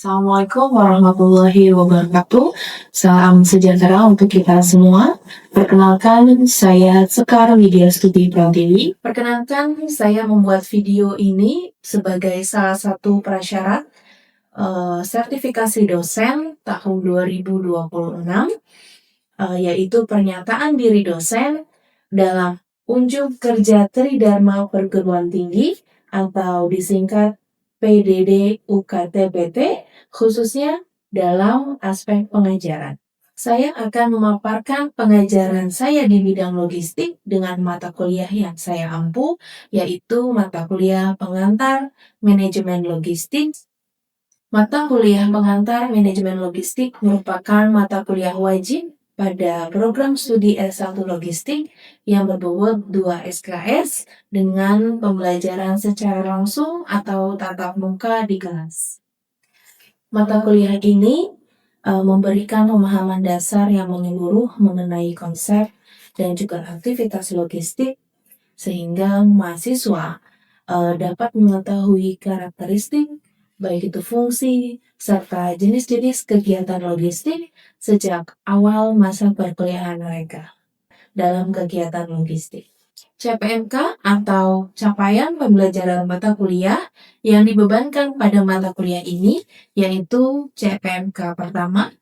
Assalamualaikum warahmatullahi wabarakatuh. Salam sejahtera untuk kita semua. Perkenalkan, saya Sekar Widya Stuti Pratiwi. Perkenalkan, saya membuat video ini sebagai salah satu prasyarat sertifikasi dosen tahun 2026, yaitu pernyataan diri dosen dalam unjuk kerja Tridharma Perguruan Tinggi atau disingkat PDD UKT-PT, khususnya dalam aspek pengajaran. Saya akan memaparkan pengajaran saya di bidang logistik dengan mata kuliah yang saya ampu, yaitu mata kuliah pengantar manajemen logistik. Mata kuliah pengantar manajemen logistik merupakan mata kuliah wajib pada program studi S1 Logistik yang berbobot 2 SKS dengan pembelajaran secara langsung atau tatap muka di kelas. Mata kuliah ini memberikan pemahaman dasar yang menyeluruh mengenai konsep dan juga aktivitas logistik sehingga mahasiswa dapat mengetahui karakteristik, baik itu fungsi, serta jenis-jenis kegiatan logistik sejak awal masa perkuliahan mereka dalam kegiatan logistik. CPMK atau capaian pembelajaran mata kuliah yang dibebankan pada mata kuliah ini yaitu CPMK pertama,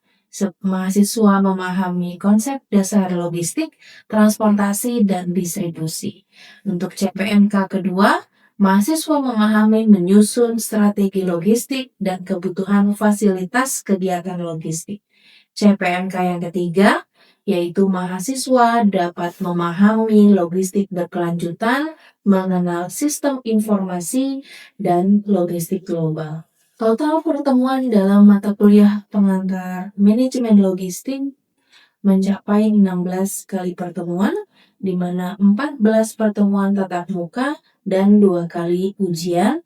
mahasiswa memahami konsep dasar logistik, transportasi, dan distribusi. Untuk CPMK kedua, mahasiswa memahami menyusun strategi logistik dan kebutuhan fasilitas kegiatan logistik. CPMK yang ketiga, yaitu mahasiswa dapat memahami logistik berkelanjutan, mengenal sistem informasi, dan logistik global. Total pertemuan dalam mata kuliah pengantar manajemen logistik mencapai 16 kali pertemuan, di mana 14 pertemuan tatap muka dan 2 kali ujian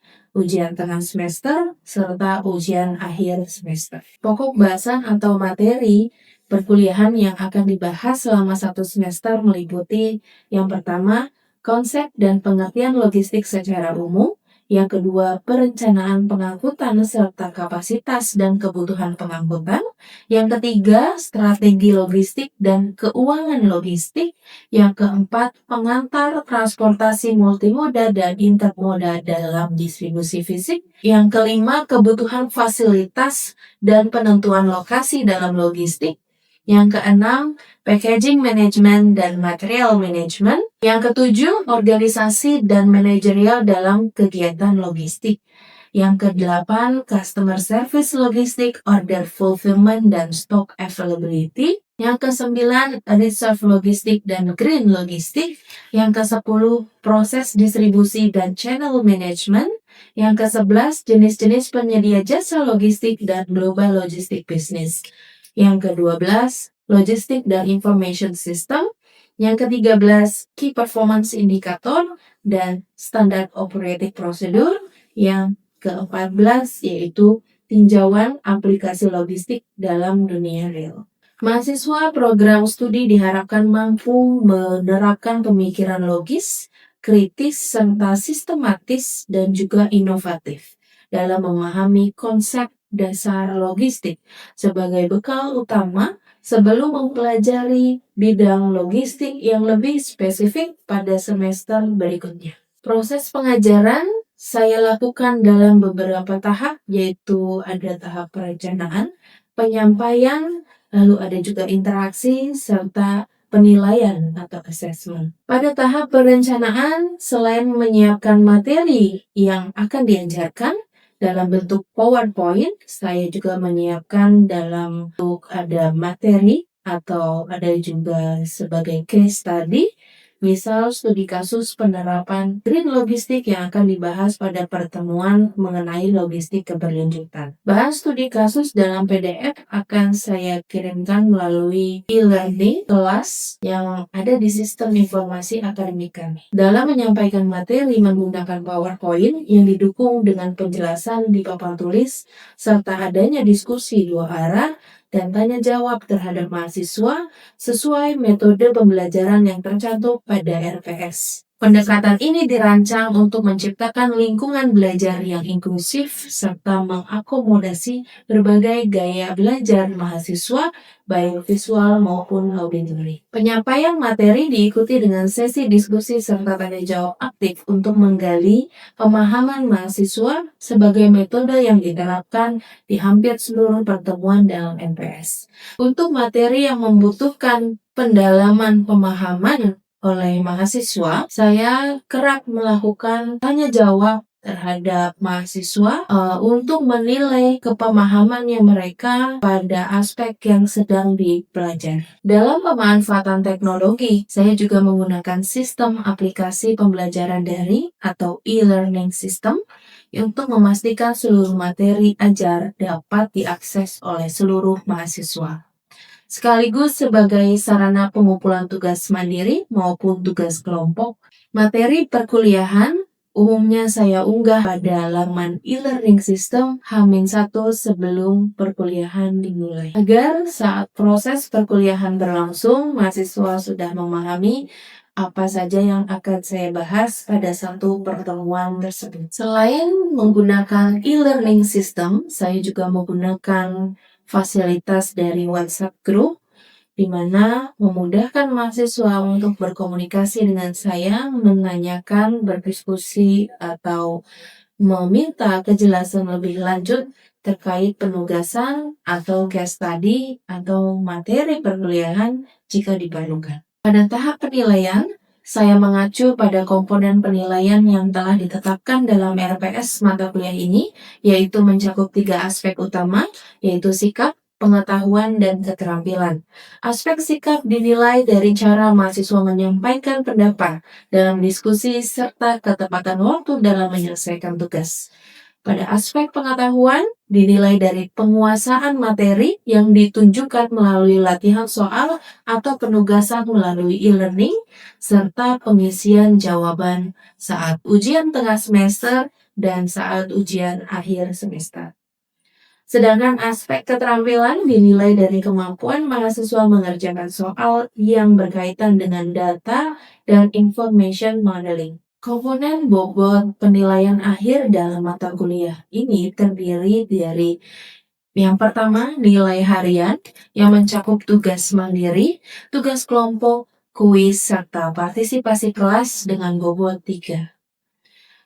tengah semester, serta ujian akhir semester. Pokok bahasan atau materi perkuliahan yang akan dibahas selama 1 semester meliputi yang pertama, konsep dan pengertian logistik secara umum, yang kedua, perencanaan pengangkutan serta kapasitas dan kebutuhan pengangkutan, yang ketiga, strategi logistik dan keuangan logistik, yang keempat, pengantar transportasi multimoda dan intermoda dalam distribusi fisik, yang kelima, kebutuhan fasilitas dan penentuan lokasi dalam logistik, yang keenam, packaging management dan material management, yang ketujuh, organisasi dan manajerial dalam kegiatan logistik, yang kedelapan, customer service logistik, order fulfillment dan stock availability, yang kesembilan, reserve logistik dan green logistik, yang kesepuluh, proses distribusi dan channel management, yang kesebelas, jenis-jenis penyedia jasa logistik dan global logistik business, yang ke-12, logistik dan information system, yang ke-13, key performance indicator dan standard operating procedure, yang ke-14 yaitu tinjauan aplikasi logistik dalam dunia real. Mahasiswa program studi diharapkan mampu menerapkan pemikiran logis, kritis, serta sistematis dan juga inovatif dalam memahami konsep dasar logistik sebagai bekal utama sebelum mempelajari bidang logistik yang lebih spesifik pada semester berikutnya. Proses pengajaran saya lakukan dalam beberapa tahap, yaitu ada tahap perencanaan, penyampaian, lalu ada juga interaksi, serta penilaian atau assessment. Pada tahap perencanaan, selain menyiapkan materi yang akan diajarkan dalam bentuk PowerPoint, saya juga menyiapkan dalam bentuk ada materi atau ada juga sebagai case study, misal studi kasus penerapan green logistik yang akan dibahas pada pertemuan mengenai logistik keberlanjutan. Bahan studi kasus dalam PDF akan saya kirimkan melalui e-learning kelas yang ada di sistem informasi akademik kami. Dalam menyampaikan materi menggunakan PowerPoint yang didukung dengan penjelasan di papan tulis, serta adanya diskusi 2 arah, dan tanya jawab terhadap mahasiswa sesuai metode pembelajaran yang tercantum pada RPS. Pendekatan ini dirancang untuk menciptakan lingkungan belajar yang inklusif serta mengakomodasi berbagai gaya belajar mahasiswa, baik visual maupun auditory. Penyampaian materi diikuti dengan sesi diskusi serta tanya jawab aktif untuk menggali pemahaman mahasiswa sebagai metode yang diterapkan di hampir seluruh pertemuan dalam NPS. Untuk materi yang membutuhkan pendalaman pemahaman oleh mahasiswa, saya kerap melakukan tanya jawab terhadap mahasiswa untuk menilai kepemahamannya mereka pada aspek yang sedang dipelajari. Dalam pemanfaatan teknologi, saya juga menggunakan sistem aplikasi pembelajaran daring atau e-learning system untuk memastikan seluruh materi ajar dapat diakses oleh seluruh mahasiswa, sekaligus sebagai sarana pengumpulan tugas mandiri maupun tugas kelompok. Materi perkuliahan umumnya saya unggah pada laman e-learning system H-1 sebelum perkuliahan dimulai, agar saat proses perkuliahan berlangsung, mahasiswa sudah memahami apa saja yang akan saya bahas pada satu pertemuan tersebut. Selain menggunakan e-learning system, saya juga menggunakan fasilitas dari WhatsApp Group, di mana memudahkan mahasiswa untuk berkomunikasi dengan saya, menanyakan, berdiskusi, atau meminta kejelasan lebih lanjut terkait penugasan atau case study atau materi perkuliahan jika diperlukan. Pada tahap penilaian, saya mengacu pada komponen penilaian yang telah ditetapkan dalam RPS mata kuliah ini, yaitu mencakup 3 aspek utama, yaitu sikap, pengetahuan, dan keterampilan. Aspek sikap dinilai dari cara mahasiswa menyampaikan pendapat dalam diskusi serta ketepatan waktu dalam menyelesaikan tugas. Pada aspek pengetahuan, dinilai dari penguasaan materi yang ditunjukkan melalui latihan soal atau penugasan melalui e-learning, serta pengisian jawaban saat ujian tengah semester dan saat ujian akhir semester. Sedangkan aspek keterampilan dinilai dari kemampuan mahasiswa mengerjakan soal yang berkaitan dengan data dan information modeling. Komponen bobot penilaian akhir dalam mata kuliah ini terdiri dari yang pertama, nilai harian yang mencakup tugas mandiri, tugas kelompok, kuis, serta partisipasi kelas dengan bobot 3.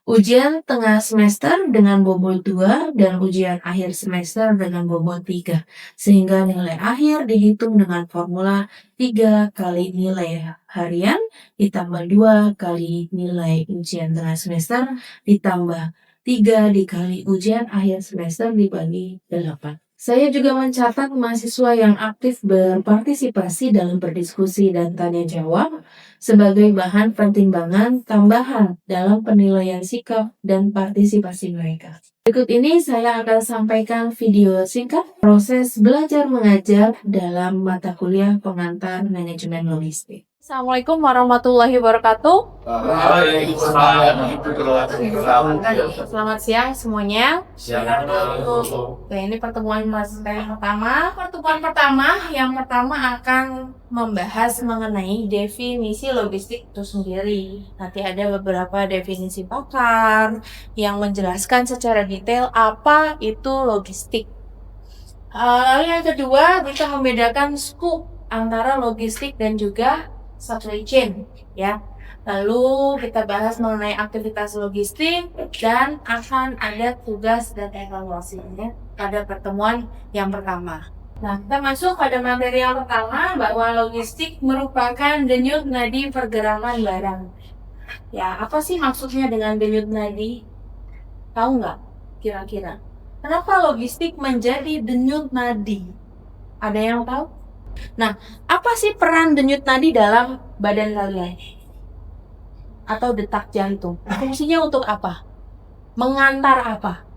Ujian tengah semester dengan bobot 2 dan ujian akhir semester dengan bobot 3. Sehingga nilai akhir dihitung dengan formula 3 kali nilai harian ditambah 2 kali nilai ujian tengah semester ditambah 3 dikali ujian akhir semester dibagi 8. Saya juga mencatat mahasiswa yang aktif berpartisipasi dalam berdiskusi dan tanya jawab sebagai bahan pertimbangan tambahan dalam penilaian sikap dan partisipasi mereka. Berikut ini saya akan sampaikan video singkat proses belajar mengajar dalam mata kuliah pengantar manajemen logistik. Assalamualaikum warahmatullahi wabarakatuh. Selamat siang semuanya. Oke, ini pertemuan pertama. Pertemuan pertama yang pertama akan membahas mengenai definisi logistik itu sendiri. Nanti ada beberapa definisi pakar yang menjelaskan secara detail apa itu logistik. Lalu yang kedua, kita membedakan scope antara logistik dan juga supply chain, ya. Lalu kita bahas mengenai aktivitas logistik dan akan ada tugas dan evaluasinya pada pertemuan yang pertama. Nah, kita masuk pada materi yang pertama, bahwa logistik merupakan denyut nadi pergerakan barang. Ya, apa sih maksudnya dengan denyut nadi? Tahu nggak kira-kira? Kenapa logistik menjadi denyut nadi? Ada yang tahu? Nah, apa sih peran denyut nadi dalam badan kalian? Atau detak jantung? Fungsinya untuk apa? Mengantar apa?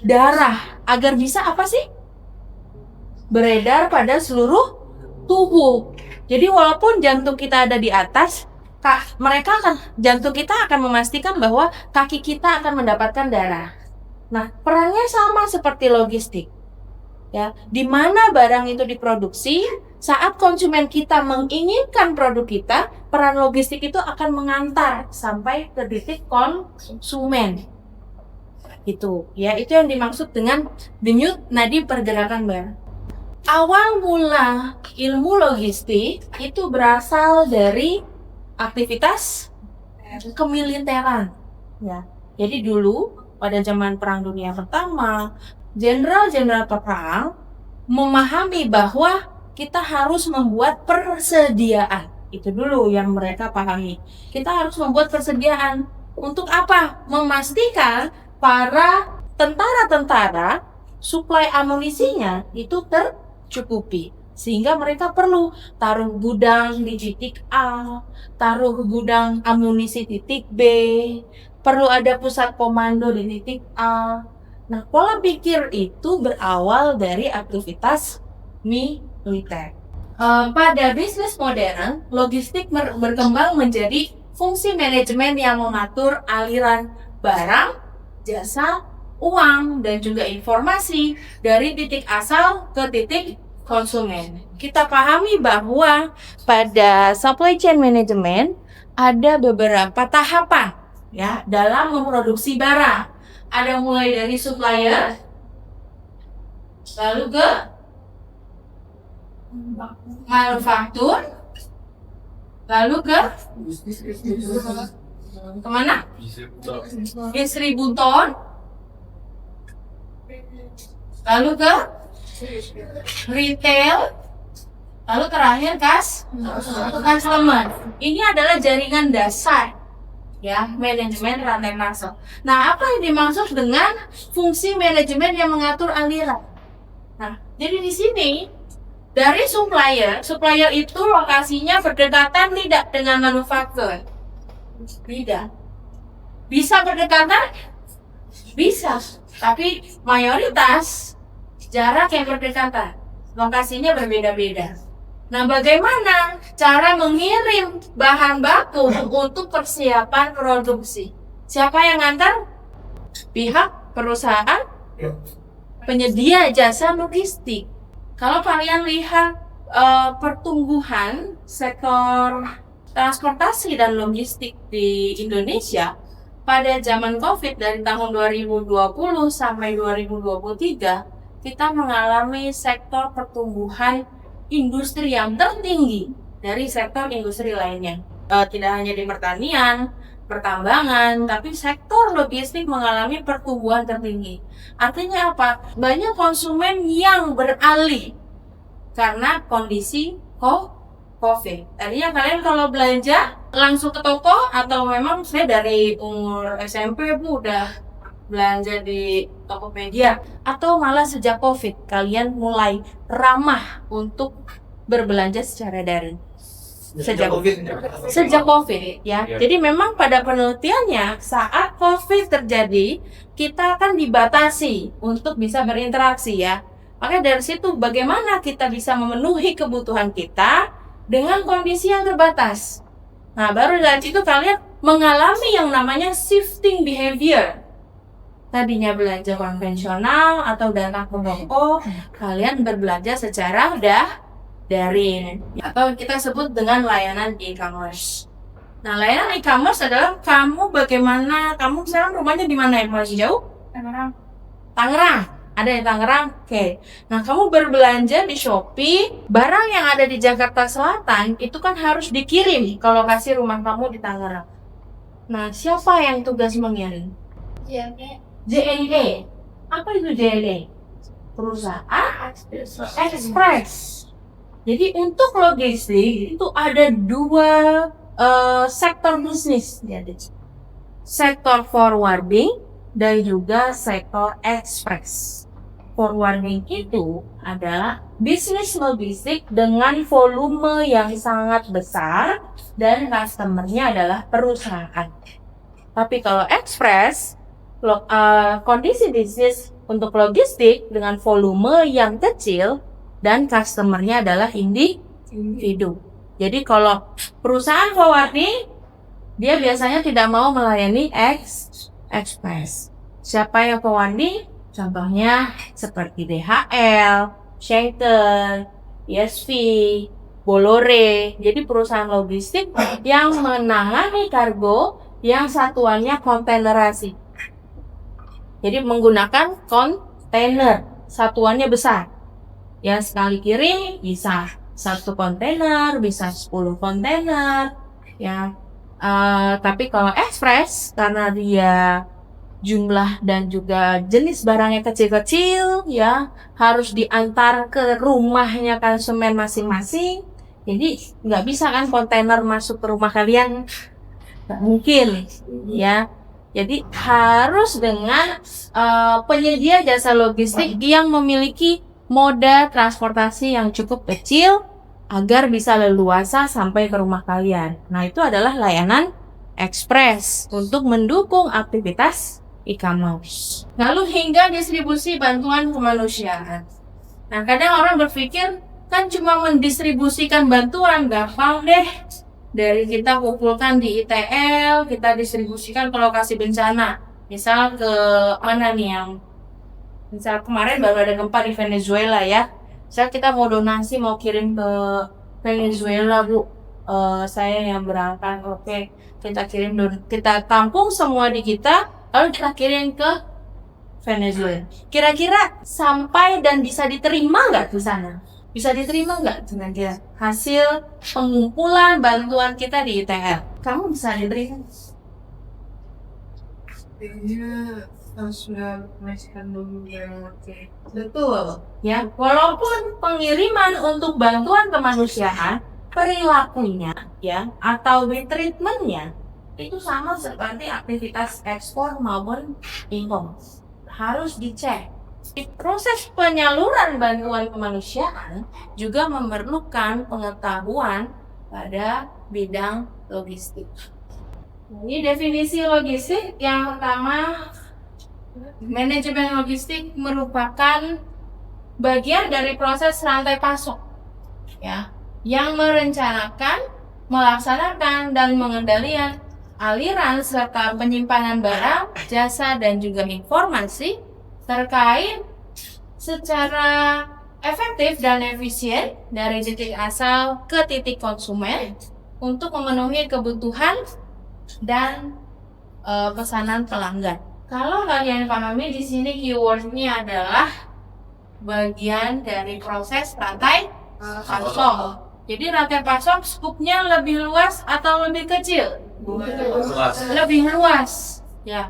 Darah. Agar bisa apa sih? Beredar pada seluruh tubuh. Jadi walaupun jantung kita ada di atas, jantung kita akan memastikan bahwa kaki kita akan mendapatkan darah. Nah, perannya sama seperti logistik. Ya, di mana barang itu diproduksi, saat konsumen kita menginginkan produk kita, peran logistik itu akan mengantar sampai ke titik konsumen. Itu yang dimaksud dengan denyut nadi pergerakan barang. Awal mula ilmu logistik itu berasal dari aktivitas kemiliteran. Ya. Jadi dulu pada zaman Perang Dunia Pertama, jenderal-jenderal perang memahami bahwa kita harus membuat persediaan. Itu dulu yang mereka pahami. Kita harus membuat persediaan. Untuk apa? Memastikan para tentara-tentara suplai amunisinya itu tercukupi. Sehingga mereka perlu taruh gudang di titik A, taruh gudang amunisi titik B, perlu ada pusat komando di titik A. Nah, pola pikir itu berawal dari aktivitas militer. Pada bisnis modern, logistik berkembang menjadi fungsi manajemen yang mengatur aliran barang, jasa, uang, dan juga informasi dari titik asal ke titik konsumen. Kita pahami bahwa pada supply chain management ada beberapa tahapan ya dalam memproduksi barang. Ada mulai dari supplier, lalu ke manufaktur, lalu ke kemana? Distributor, lalu ke retail, lalu terakhir customer. Ini adalah jaringan dasar ya manajemen rantai pasok. Nah, apa yang dimaksud dengan fungsi manajemen yang mengatur aliran? Nah, jadi di sini dari supplier itu lokasinya berdekatan tidak dengan manufaktur? Tidak. Bisa berdekatan? Bisa, tapi mayoritas jarak yang berdekatan, lokasinya berbeda-beda. Nah, bagaimana cara mengirim bahan baku untuk persiapan produksi? Siapa yang ngantar? Pihak perusahaan penyedia jasa logistik. Kalau kalian lihat pertumbuhan sektor transportasi dan logistik di Indonesia pada zaman COVID dari tahun 2020 sampai 2023, kita mengalami sektor pertumbuhan industri yang tertinggi dari sektor industri lainnya. Tidak hanya di pertanian, pertambangan, tapi sektor logistik mengalami pertumbuhan tertinggi. Artinya apa? Banyak konsumen yang beralih karena kondisi COVID. Tadinya kalian kalau belanja langsung ke toko, atau memang saya dari umur SMP udah belanja di Tokopedia, atau malah sejak COVID kalian mulai ramah untuk berbelanja secara daring. Sejak COVID ya. Jadi memang pada penelitiannya saat COVID terjadi, kita akan dibatasi untuk bisa berinteraksi ya. Maka dari situ bagaimana kita bisa memenuhi kebutuhan kita dengan kondisi yang terbatas. Nah, baru dari situ kalian mengalami yang namanya shifting behavior. Tadinya belanja konvensional atau datang ke toko, kalian berbelanja secara daring, atau kita sebut dengan layanan e-commerce. Nah, layanan e-commerce adalah kamu sekarang rumahnya di mana ya? Masih jauh? Tangerang. Ada di Tangerang? Oke. Nah, kamu berbelanja di Shopee, barang yang ada di Jakarta Selatan itu kan harus dikirim ke lokasi rumah kamu di Tangerang. Nah, siapa yang tugas mengirim? JNE. Apa itu JNE? Perusahaan Express. Jadi untuk logistik itu ada dua sektor bisnis. Sektor forwarding dan juga sektor express. Forwarding itu adalah bisnis logistik dengan volume yang sangat besar dan customer-nya adalah perusahaan. Tapi kalau express, kondisi bisnis untuk logistik dengan volume yang kecil dan customer-nya adalah individu. Jadi kalau perusahaan forwarding, dia biasanya tidak mau melayani express. Siapa yang forwarding? Contohnya seperti DHL, Schenker, ISV, Bolloré. Jadi perusahaan logistik yang menangani kargo yang satuannya kontainerasi. Jadi menggunakan kontainer, satuannya besar. Ya, sekali kirim bisa 1 kontainer, bisa 10 kontainer. Ya, tapi kalau ekspres karena dia jumlah dan juga jenis barangnya kecil-kecil, ya harus diantar ke rumahnya konsumen masing-masing. Jadi nggak bisa kan kontainer masuk ke rumah kalian, nggak mungkin, ya. Jadi harus dengan penyedia jasa logistik yang memiliki moda transportasi yang cukup kecil agar bisa leluasa sampai ke rumah kalian. Nah, itu adalah layanan ekspres untuk mendukung aktivitas e-commerce. Lalu hingga distribusi bantuan kemanusiaan. Nah, kadang orang berpikir kan cuma mendistribusikan bantuan, gampang deh. Dari kita kumpulkan di ITL, kita distribusikan ke lokasi bencana. Misal ke mana nih yang misal kemarin baru ada gempa di Venezuela ya. Misal kita mau donasi, mau kirim ke Venezuela, Bu. Saya yang berangkat, oke. Kita kirim, kita tampung semua di kita, lalu kita kirim ke Venezuela. Kira-kira sampai dan bisa diterima nggak di sana? Bisa diterima nggak kira-kira hasil pengumpulan bantuan kita di ITL? Kamu bisa diterima? Betul. Ya, walaupun pengiriman untuk bantuan kemanusiaan, perilakunya ya atau treatmentnya itu sama seperti aktivitas ekspor maupun impor. Harus dicek. Proses penyaluran bantuan kemanusiaan juga memerlukan pengetahuan pada bidang logistik. Ini definisi logistik yang pertama, manajemen logistik merupakan bagian dari proses rantai pasok, ya, yang merencanakan, melaksanakan, dan mengendalikan aliran serta penyimpanan barang, jasa, dan juga informasi terkait secara efektif dan efisien dari titik asal ke titik konsumen untuk memenuhi kebutuhan dan pesanan pelanggan. Kalau kalian pahami di sini keywordnya adalah bagian dari proses rantai pasok. Jadi rantai pasok skupnya lebih luas atau lebih kecil? Lebih luas. Ya.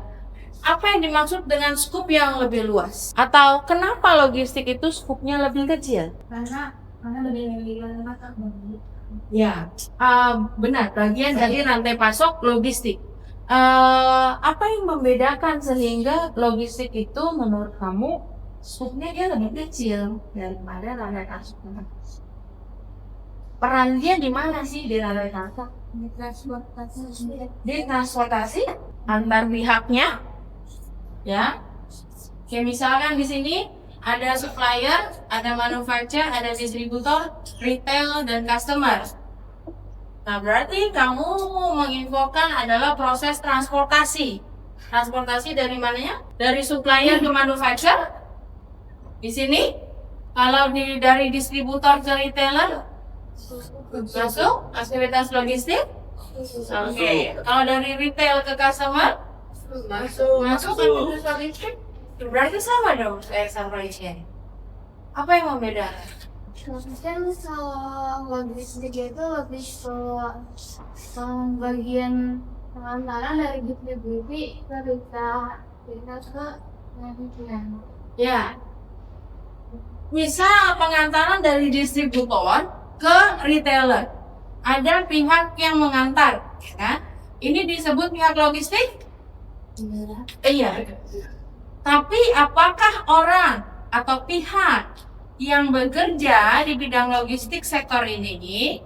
Apa yang dimaksud dengan skup yang lebih luas? Atau kenapa logistik itu skupnya lebih kecil? Karena lebih ya, benar, bagian dari rantai pasok logistik. Apa yang membedakan sehingga logistik itu menurut kamu skupnya dia lebih kecil daripada rantai pasok? Peran dia di mana sih di rantai pasok? Di transportasi antar pihaknya, ya. Kayak misalkan di sini ada supplier, ada manufacturer, ada distributor, retail, dan customer. Nah, berarti kamu menginfokan adalah proses transportasi. Transportasi dari mananya? Dari supplier ke manufacturer. Di sini, kalau dari distributor ke retailer, masuk aktivitas logistik. Oke. Kalau dari retail ke customer, masuk aktivitas logistik. Berarti sama dong sama ini. Apa yang membedakan? Kan kalau logistik itu lebih ke bagian pengantaran dari B2B ke kita ke manajemen. Ya. Misal pengantaran dari distributor ke retailer. Ada pihak yang mengantar, ya. Ini disebut pihak logistik? Iya. Tapi apakah orang atau pihak yang bekerja di bidang logistik sektor ini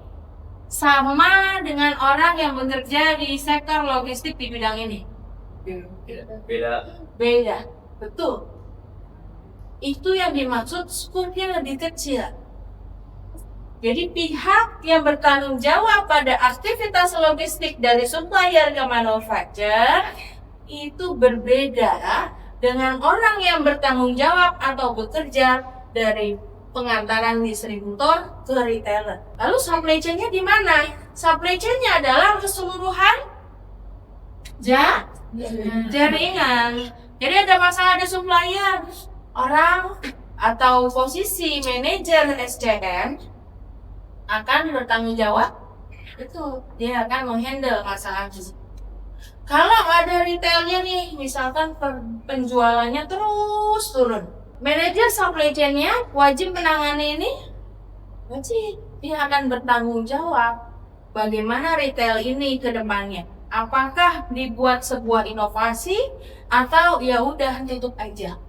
sama dengan orang yang bekerja di sektor logistik di bidang ini? Beda. Betul. Itu yang dimaksud skupnya lebih kecil. Jadi pihak yang bertanggung jawab pada aktivitas logistik dari supplier ke manufacturer itu berbeda dengan orang yang bertanggung jawab atau bekerja dari pengantaran distributor ke retailer. Lalu supply chain-nya di mana? Supply chain-nya adalah keseluruhan jaringan. Jadi ada masalah ada supplier, orang atau posisi manajer SCM akan bertanggung jawab. Itu dia akan menghandle masalah itu. Kalau ada retailnya nih, misalkan penjualannya terus turun, manajer supply chain-nya wajib menangani ini, wajib. Dia akan bertanggung jawab bagaimana retail ini ke depannya. Apakah dibuat sebuah inovasi atau ya udah tutup aja.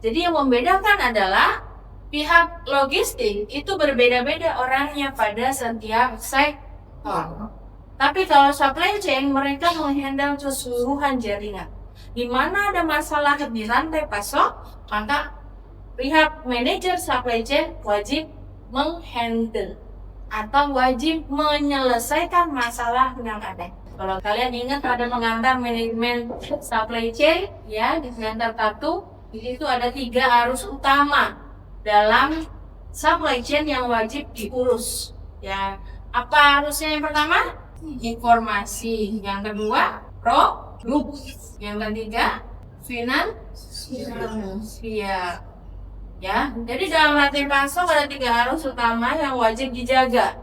Jadi yang membedakan adalah pihak logistik itu berbeda-beda orangnya pada setiap sektor. Tapi kalau supply chain mereka menghandle keseluruhan jaringan. Di mana ada masalah di rantai pasok, maka pihak manajer supply chain wajib menghandle atau wajib menyelesaikan masalah yang ada. Kalau kalian ingat ada pengantar manajemen supply chain, ya di pengantar 1, di situ ada 3 arus utama dalam supply chain yang wajib diurus. Ya, apa arusnya yang pertama? Informasi. Yang kedua, produk. Yang ketiga, finansial. Ya, jadi dalam rantai pasok ada 3 arus utama yang wajib dijaga.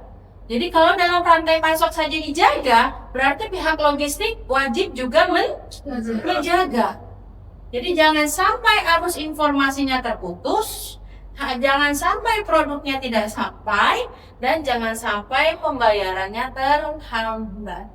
Jadi kalau dalam rantai pasok saja dijaga, berarti pihak logistik wajib juga menjaga. Jadi jangan sampai arus informasinya terputus, jangan sampai produknya tidak sampai, dan jangan sampai pembayarannya terhambat.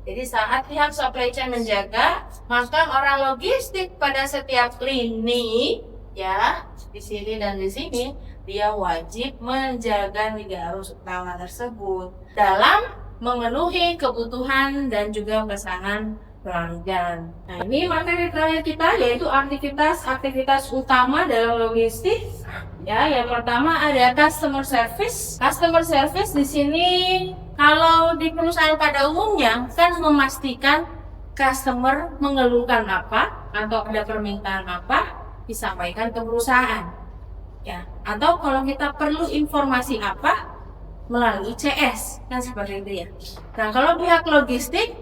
Jadi saat pihak supply chain menjaga, maka orang logistik pada setiap lini, ya di sini dan di sini, dia wajib menjaga 3 arus utama tersebut dalam memenuhi kebutuhan dan juga pesanan pelanggan. Nah, ini materi terakhir kita yaitu aktivitas utama dalam logistik. Ya, yang pertama ada customer service. Customer service di sini kalau di perusahaan pada umumnya kan memastikan customer mengeluhkan apa atau ada permintaan apa disampaikan ke perusahaan. Ya, atau kalau kita perlu informasi apa melalui CS kan seperti itu ya. Nah, kalau pihak logistik,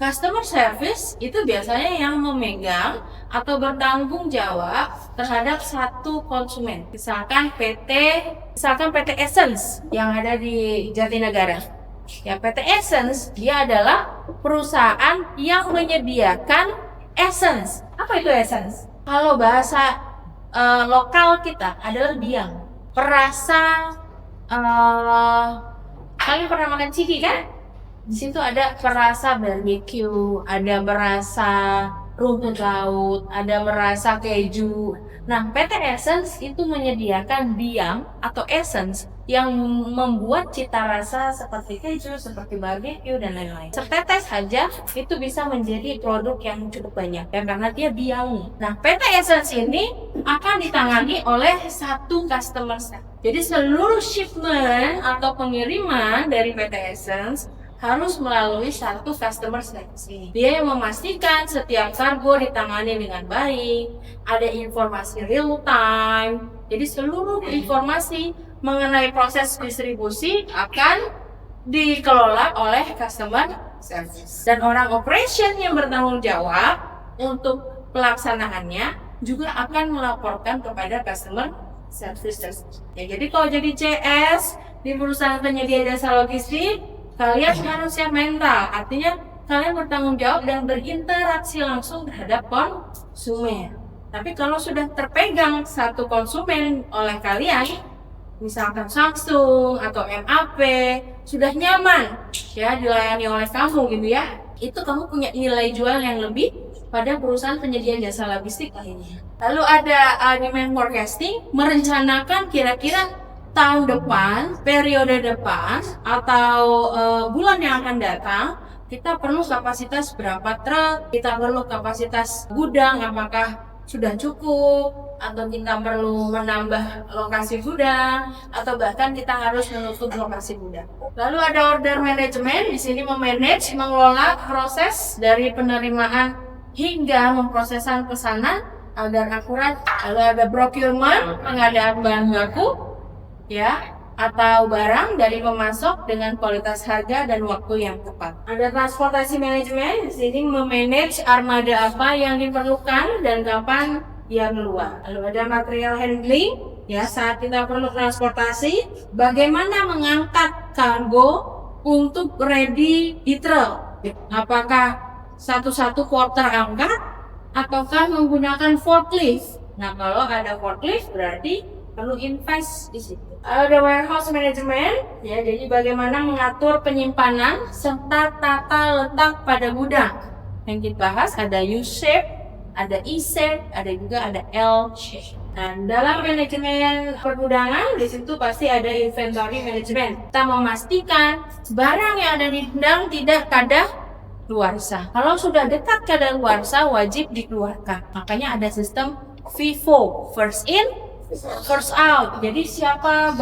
customer service itu biasanya yang memegang atau bertanggung jawab terhadap satu konsumen. Misalkan PT Essence yang ada di Jatinegara. Ya, PT Essence dia adalah perusahaan yang menyediakan essence. Apa itu essence? Kalau bahasa lokal kita adalah biang. Perasa kalian pernah makan ciki kan? Di situ ada perasa barbecue, ada perasa rumput laut, ada perasa keju. Nah, PT Essence itu menyediakan biang atau essence yang membuat cita rasa seperti keju, seperti barbecue dan lain-lain. Setetes saja itu bisa menjadi produk yang cukup banyak ya, karena dia biang. Nah, PT Essence ini akan ditangani oleh satu customer set. Jadi seluruh shipment atau pengiriman dari PT Essence harus melalui satu customer service ini. Dia yang memastikan setiap kargo ditangani dengan baik, ada informasi real time. Jadi seluruh informasi mengenai proses distribusi akan dikelola oleh customer service. Dan orang operation yang bertanggung jawab untuk pelaksanaannya juga akan melaporkan kepada customer service. Ya, jadi kalau jadi CS di perusahaan penyedia jasa logistik, kalian harus yang mental, artinya kalian bertanggung jawab dan berinteraksi langsung terhadap konsumen. Tapi kalau sudah terpegang satu konsumen oleh kalian, misalkan Samsung atau MAP, sudah nyaman ya dilayani oleh kamu gitu ya, itu kamu punya nilai jual yang lebih pada perusahaan penyedia jasa logistik lainnya. Lalu ada demand forecasting, merencanakan kira-kira tahun depan, periode depan, atau bulan yang akan datang, kita perlu kapasitas berapa truk, kita perlu kapasitas gudang, apakah sudah cukup, atau kita perlu menambah lokasi gudang, atau bahkan kita harus menutup lokasi gudang. Lalu ada order management, di sini memanage, mengelola proses dari penerimaan hingga memprosesan pesanan agar akurat. Lalu ada procurement, pengadaan bahan baku, ya, atau barang dari pemasok dengan kualitas harga dan waktu yang tepat. Ada transportasi manajemen, di sini memanage armada apa yang diperlukan dan kapan dia keluar. Lalu ada material handling, ya, saat kita perlu transportasi, bagaimana mengangkat kargo untuk ready di truk. Apakah satu-satu porter angkat ataukah menggunakan forklift? Nah, kalau ada forklift berarti perlu invest di situ. Ada warehouse management, ya, jadi bagaimana mengatur penyimpanan serta tata letak pada gudang. Yang kita bahas ada U-shape, ada E-shape, ada juga ada L-shape. Dan dalam manajemen pergudangan di situ pasti ada inventory management. Kita memastikan barang yang ada di gudang tidak kadaluarsa. Kalau sudah dekat kadaluarsa wajib dikeluarkan. Makanya ada sistem FIFO, first in, first out. Jadi siapa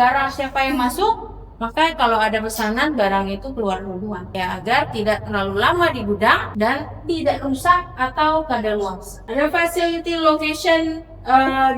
yang masuk, maka kalau ada pesanan barang itu keluar duluan, ya, agar tidak terlalu lama di gudang dan tidak rusak atau kadaluarsa. Ada facility location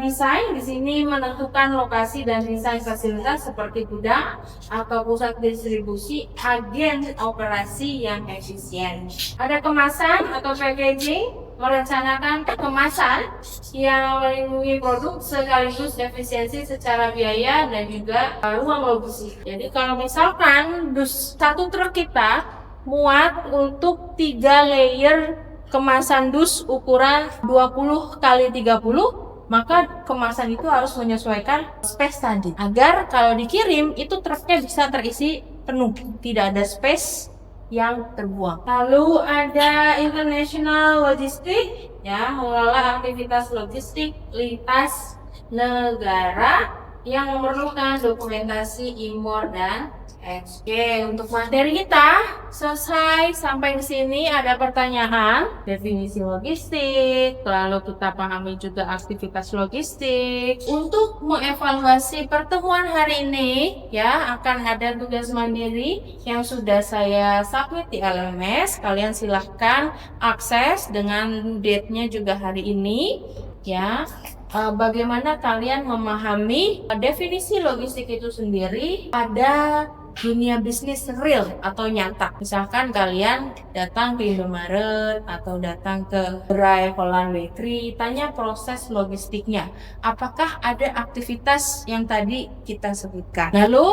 design, di sini menentukan lokasi dan desain fasilitas seperti gudang atau pusat distribusi, agen operasi yang efisien. Ada kemasan atau packaging, merencanakan kemasan yang melindungi produk sekaligus efisiensi secara biaya dan juga ruang logistik. Jadi kalau misalkan satu truk kita muat untuk 3 layer kemasan dus ukuran 20 x 30, maka kemasan itu harus menyesuaikan space tadi agar kalau dikirim itu truknya bisa terisi penuh, tidak ada space yang terbuang. Lalu ada international logistik, ya, mengelola aktivitas logistik lintas negara yang memerlukan dokumentasi impor dan ekspor. Untuk materi kita selesai sampai di sini. Ada pertanyaan, definisi logistik, lalu kita pahami juga aktivitas logistik. Untuk mengevaluasi pertemuan hari ini, ya, akan ada tugas mandiri yang sudah saya submit di LMS. Kalian silahkan akses dengan date-nya juga hari ini, ya. Bagaimana kalian memahami definisi logistik itu sendiri pada dunia bisnis real atau nyata. Misalkan kalian datang ke Indomaret atau datang ke Gerai Holland Bakery, tanya proses logistiknya. Apakah ada aktivitas yang tadi kita sebutkan? Lalu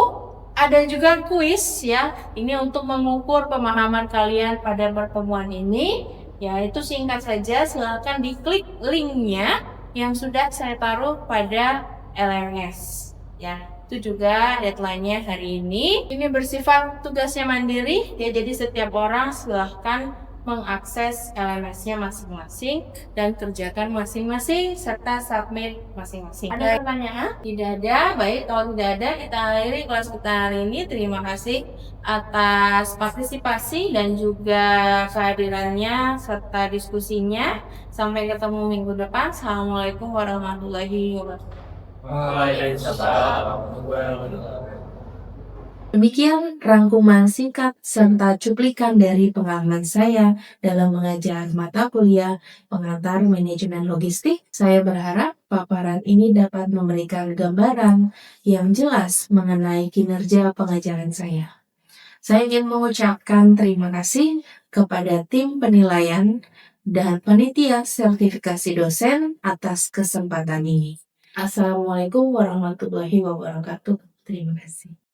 ada juga kuis, ya. Ini untuk mengukur pemahaman kalian pada pertemuan ini. Ya, itu singkat saja. Silakan diklik linknya yang sudah saya taruh pada LMS, ya. Itu juga deadline-nya hari ini. Ini bersifat tugasnya mandiri, ya, jadi setiap orang silahkan mengakses LMS-nya masing-masing dan kerjakan masing-masing serta submit masing-masing. Ada pertanyaan? Tidak ada. Baik, kalau tidak ada, kita akhiri kelas kita hari ini. Terima kasih atas partisipasi dan juga kehadirannya serta diskusinya. Sampai ketemu minggu depan. Assalamualaikum warahmatullahi wabarakatuh. Demikian rangkuman singkat serta cuplikan dari pengalaman saya dalam mengajar mata kuliah pengantar manajemen logistik. Saya berharap paparan ini dapat memberikan gambaran yang jelas mengenai kinerja pengajaran saya. Saya ingin mengucapkan terima kasih kepada tim penilaian dan panitia sertifikasi dosen atas kesempatan ini. Assalamualaikum warahmatullahi wabarakatuh. Terima kasih.